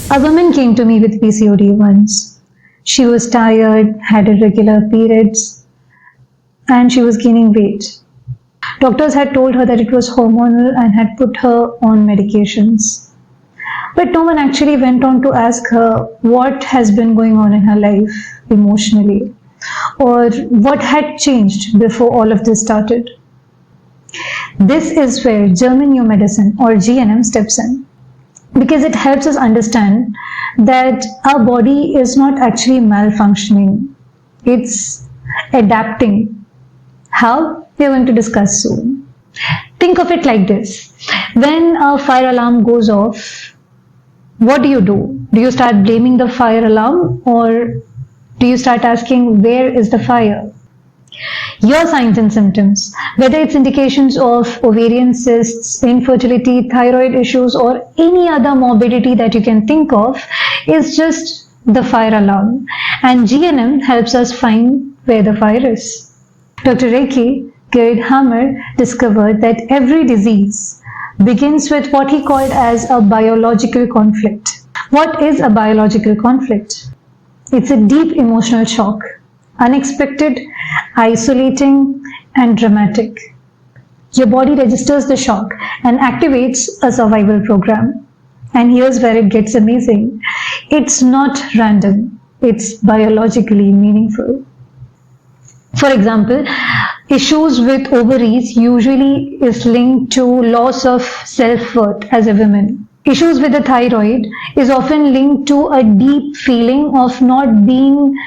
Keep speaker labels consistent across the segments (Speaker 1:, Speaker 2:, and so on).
Speaker 1: A woman came to me with PCOD once. She was tired, had irregular periods, and she was gaining weight. Doctors had told her that it was hormonal and had put her on medications. But no one actually went on to ask her what has been going on in her life emotionally, or what had changed before all of this started. This is where German New Medicine or GNM steps in, because it helps us understand that our body is not actually malfunctioning, it's adapting. How? We are going to discuss soon. Think of it like this. When a fire alarm goes off, what do? Do you start blaming the fire alarm, or do you start asking, where is the fire? Your signs and symptoms, whether it's indications of ovarian cysts, infertility, thyroid issues, or any other morbidity that you can think of, is just the fire alarm. And GNM helps us find where the fire is. Dr. Ryke Geerd Hamer discovered that every disease begins with what he called as a biological conflict. What is a biological conflict? It's a deep emotional shock, unexpected, isolating, and dramatic. Your body registers the shock and activates a survival program. And here's where it gets amazing. It's not random, it's biologically meaningful. For example, issues with ovaries usually is linked to loss of self-worth as a woman. Issues with the thyroid is often linked to a deep feeling of not being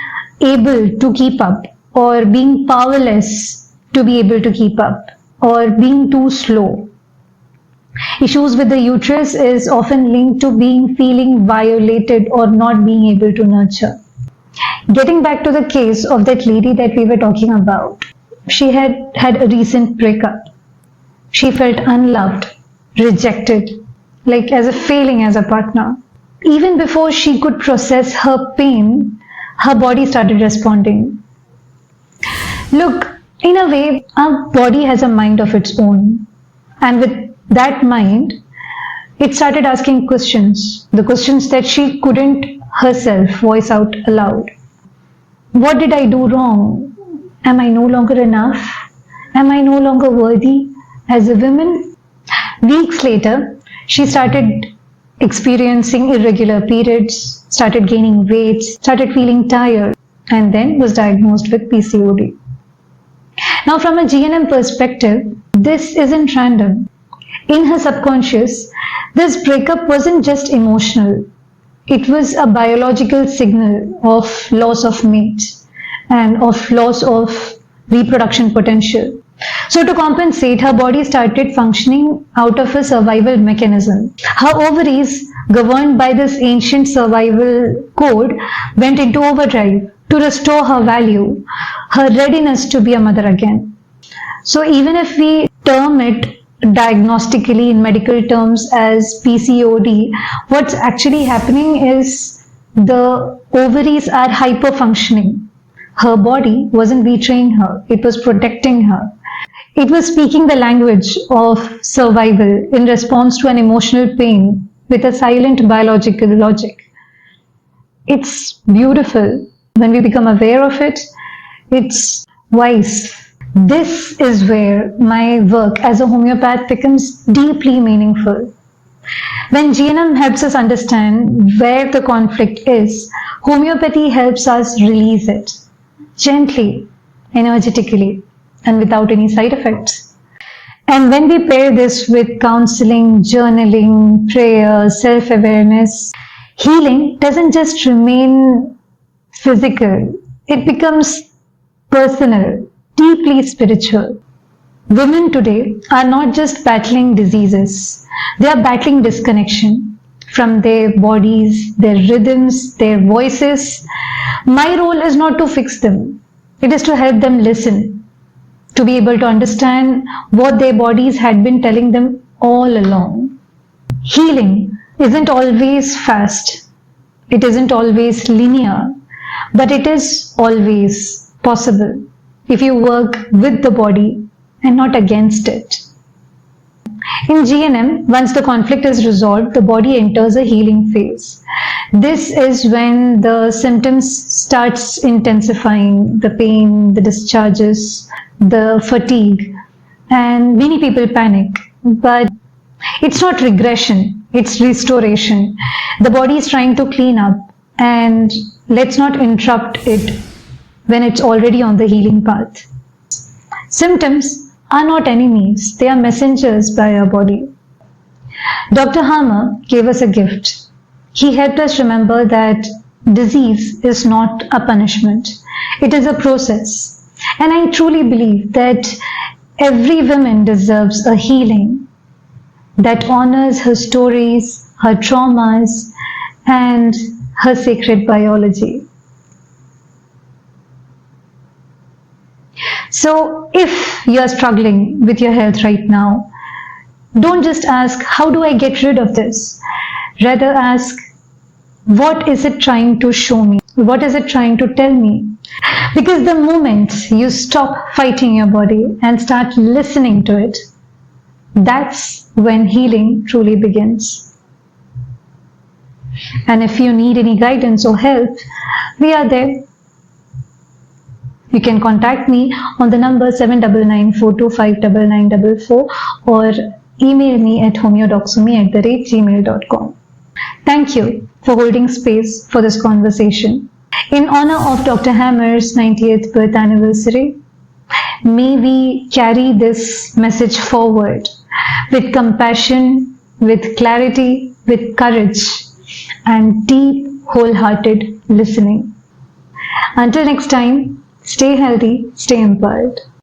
Speaker 1: able to keep up, or being powerless to be able to keep up, or being too slow. Issues with the uterus is often linked to feeling violated or not being able to nurture. Getting back to the case of that lady that we were talking about, she had a recent breakup. She felt unloved, rejected, like as a failing as a partner. Even before she could process her pain, her body started responding. Look, in a way, our body has a mind of its own. And with that mind, it started asking questions, the questions that she couldn't herself voice out aloud. What did I do wrong? Am I no longer enough? Am I no longer worthy as a woman? Weeks later, she started experiencing irregular periods, started gaining weight, started feeling tired, and then was diagnosed with PCOD. Now, from a GNM perspective, this isn't random. In her subconscious, this breakup wasn't just emotional. It was a biological signal of loss of mate and of loss of reproduction potential. So to compensate, her body started functioning out of a survival mechanism. Her ovaries, governed by this ancient survival code, went into overdrive to restore her value, her readiness to be a mother again. So even if we term it diagnostically in medical terms as PCOD, what's actually happening is the ovaries are hyper-functioning. Her body wasn't betraying her, it was protecting her. It was speaking the language of survival in response to an emotional pain with a silent biological logic. It's beautiful. When we become aware of it, it's wise. This is where my work as a homeopath becomes deeply meaningful. When GNM helps us understand where the conflict is, homeopathy helps us release it gently, energetically, and without any side effects. And when we pair this with counseling, journaling, prayer, self-awareness, healing doesn't just remain physical, it becomes personal, deeply spiritual. Women today are not just battling diseases, they are battling disconnection from their bodies, their rhythms, their voices. My role is not to fix them, it is to help them listen, to be able to understand what their bodies had been telling them all along. Healing isn't always fast, it isn't always linear, but it is always possible if you work with the body and not against it. In GNM, once the conflict is resolved, the body enters a healing phase. This is when the symptoms starts intensifying, the pain, the discharges, the fatigue, and many people panic. But it's not regression, it's restoration. The body is trying to clean up, and let's not interrupt it when it's already on the healing path. Symptoms are not enemies, they are messengers by our body. Dr. Hamer gave us a gift. He helped us remember that disease is not a punishment, it is a process. And I truly believe that every woman deserves a healing that honors her stories, her traumas, and her sacred biology. So if you are struggling with your health right now, don't just ask, how do I get rid of this? Rather ask, what is it trying to show me? What is it trying to tell me? Because the moment you stop fighting your body and start listening to it, that's when healing truly begins. And if you need any guidance or help, we are there. You can contact me on the number 7994259944 or email me at homeodoxomy@gmail.com. Thank you for holding space for this conversation. In honor of Dr. Hamer's 90th birth anniversary, may we carry this message forward with compassion, with clarity, with courage, and deep, wholehearted listening. Until next time, stay healthy, stay empowered.